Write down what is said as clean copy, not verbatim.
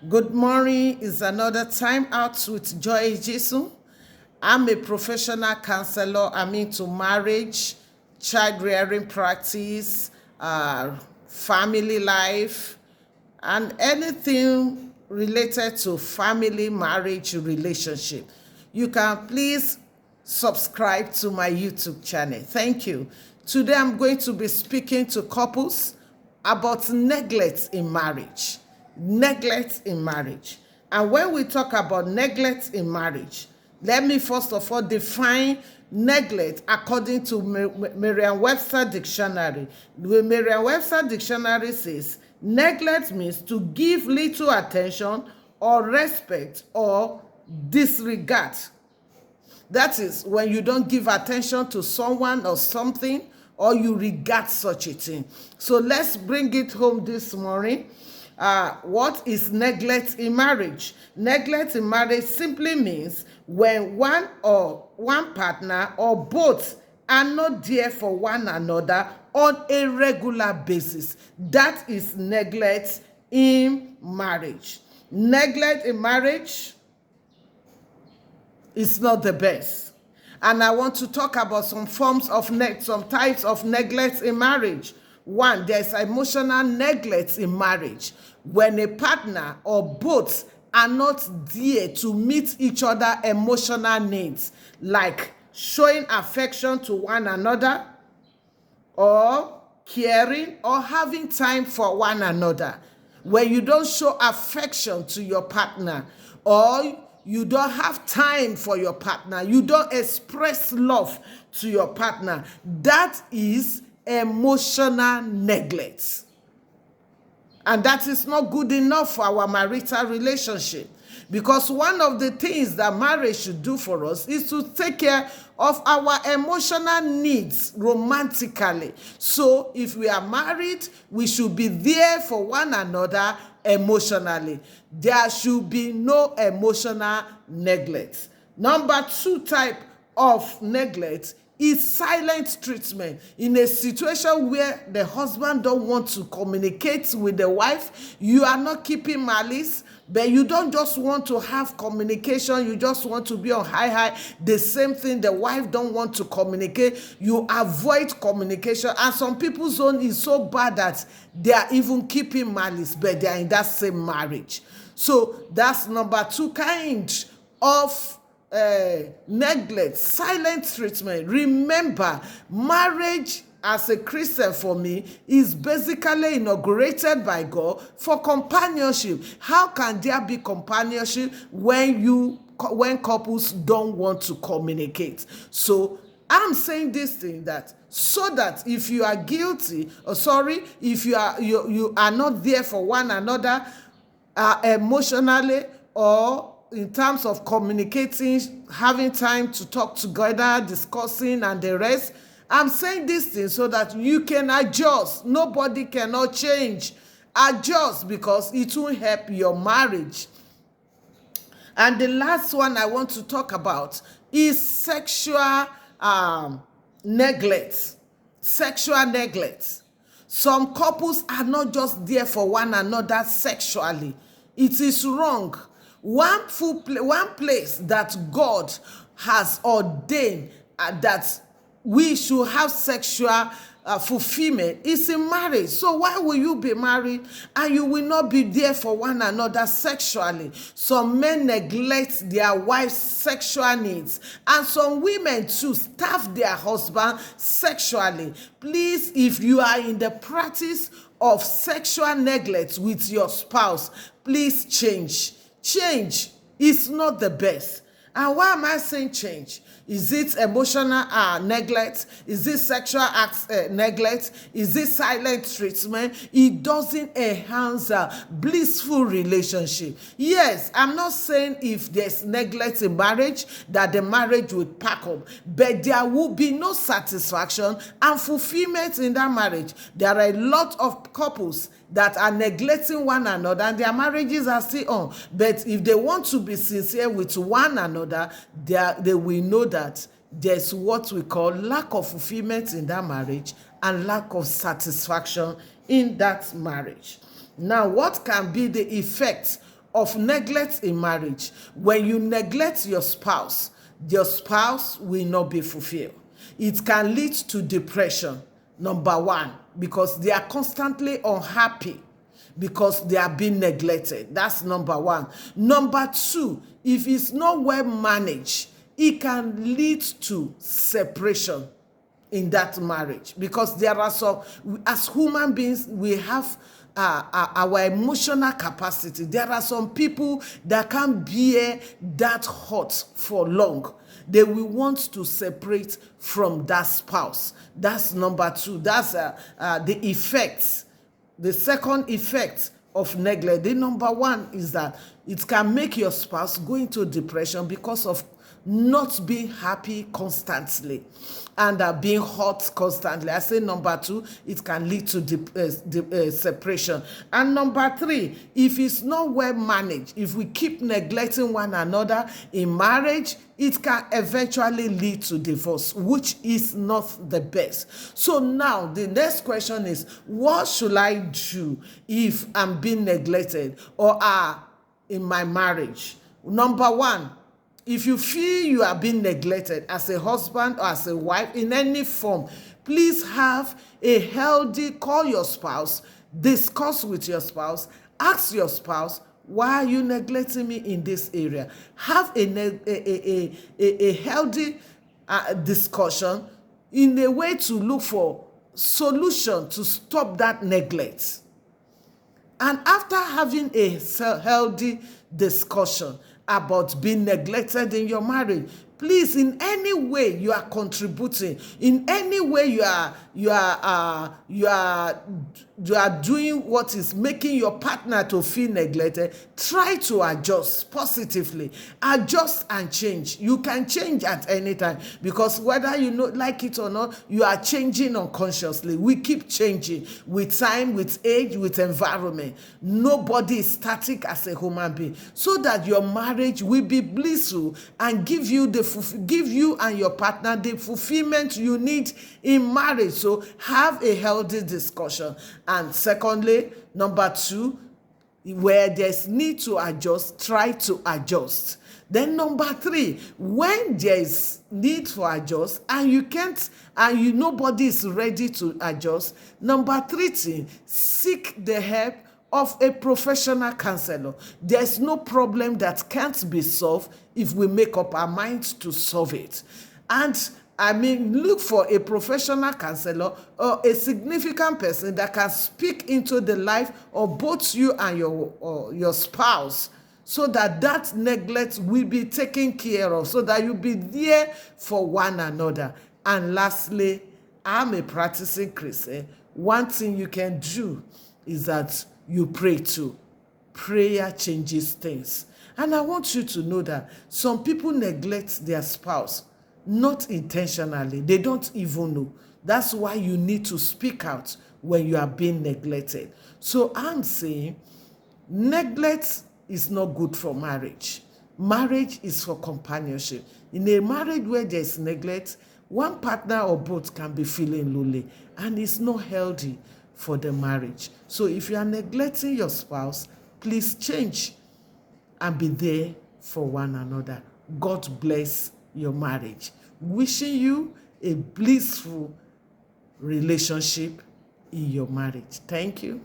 Good morning is another time out with Joy Ejisun. I'm a professional counselor. I'm into marriage, child rearing practice, family life, and anything related to family, marriage, relationship. You can please subscribe to my YouTube channel. Thank you. Today I'm going to be speaking to couples about neglect in marriage. Neglect in marriage. And when we talk about neglect in marriage, let me first of all define neglect according to Merriam-Webster dictionary. The Merriam-Webster dictionary says neglect means to give little attention or respect or disregard. That is when you don't give attention to someone or something, or you regard such a thing. So let's bring it home this morning. What is neglect in marriage? Neglect in marriage simply means when one partner or both are not there for one another on a regular basis. That is neglect in marriage. Neglect in marriage is not the best. And I want to talk about some types of neglect in marriage. One, there's emotional neglect in marriage when a partner or both are not there to meet each other emotional needs, like showing affection to one another, or caring, or having time for one another. When you don't show affection to your partner, or you don't have time for your partner, you don't express love to your partner, that is emotional neglect. And that is not good enough for our marital relationship. Because one of the things that marriage should do for us is to take care of our emotional needs romantically. So if we are married, we should be there for one another emotionally. There should be no emotional neglect. Number two type of neglect is silent treatment. In a situation where the husband don't want to communicate with the wife, you are not keeping malice, but you don't just want to have communication, you just want to be on high. The same thing, the wife don't want to communicate, you avoid communication. And some people's own is so bad that they are even keeping malice, but they are in that same marriage. So that's number two kind of neglect, silent treatment. Remember, marriage as a Christian for me is basically inaugurated by God for companionship. How can there be companionship when couples don't want to communicate? So I'm saying this thing that so that if you are guilty, if you are not there for one another emotionally, or in terms of communicating, having time to talk together, discussing, and the rest. I'm saying this thing so that you can adjust. Nobody cannot change. Adjust, because it will help your marriage. And the last one I want to talk about is sexual neglect. Sexual neglect. Some couples are not just there for one another sexually. It is wrong. One place that God has ordained that we should have sexual fulfillment is in marriage. So why will you be married and you will not be there for one another sexually? Some men neglect their wife's sexual needs, and some women too starve their husband sexually. Please, if you are in the practice of sexual neglect with your spouse, please change. Change is not the best. And why am I saying change? Is it emotional neglect? Is it sexual neglect? Is it silent treatment? It doesn't enhance a blissful relationship. Yes, I'm not saying if there's neglect in marriage that the marriage would pack up, but there will be no satisfaction and fulfillment in that marriage. There are a lot of couples that are neglecting one another and their marriages are still on. But if they want to be sincere with one another, they will know that there's what we call lack of fulfillment in that marriage and lack of satisfaction in that marriage. Now, what can be the effects of neglect in marriage. When you neglect your spouse will not be fulfilled. It can lead to depression, number one, because they are constantly unhappy because they are being neglected. That's number one. Number two, if it's not well managed, it can lead to separation in that marriage, because there are some, as human beings, we have our emotional capacity. There are some people that can't bear that hurt for long. They will want to separate from that spouse. That's number two. That's the effects. The second effect of neglect. The number one is that it can make your spouse go into depression because of not being happy constantly and being hurt constantly. I say number two, it can lead to separation. And number three, if it's not well managed, if we keep neglecting one another in marriage, it can eventually lead to divorce, which is not the best. So now the next question is, what should I do if I'm being neglected or are in my marriage? Number one, if you feel you are being neglected as a husband or as a wife in any form, please have a healthy, call your spouse, discuss with your spouse, ask your spouse, why are you neglecting me in this area? Have a healthy discussion in a way to look for solution to stop that neglect. And after having a healthy discussion about being neglected in your marriage, please, in any way you are contributing, in any way you are doing what is making your partner to feel neglected, try to adjust positively. Adjust and change. You can change at any time, because whether you like it or not, you are changing unconsciously. We keep changing with time, with age, with environment. Nobody is static as a human being, so that your marriage will be blissful and give you and your partner the fulfillment you need in marriage. So have a healthy discussion. And secondly, number two, where there's need to adjust, try to adjust. Then number three, when there's need to adjust and you can't, and nobody is ready to adjust, number three thing, seek the help of a professional counselor. There's no problem that can't be solved if we make up our minds to solve it. And look for a professional counselor or a significant person that can speak into the life of both you and your spouse, so that neglect will be taken care of, so that you'll be there for one another. And lastly, I'm a practicing Christian. One thing you can do is that you pray too. Prayer changes things. And I want you to know that some people neglect their spouse, not intentionally. They don't even know. That's why you need to speak out when you are being neglected. So I'm saying neglect is not good for marriage. Marriage is for companionship. In a marriage where there's neglect, one partner or both can be feeling lonely, and it's not healthy for the marriage. So if you are neglecting your spouse, please change and be there for one another. God bless your marriage. Wishing you a blissful relationship in your marriage. Thank you.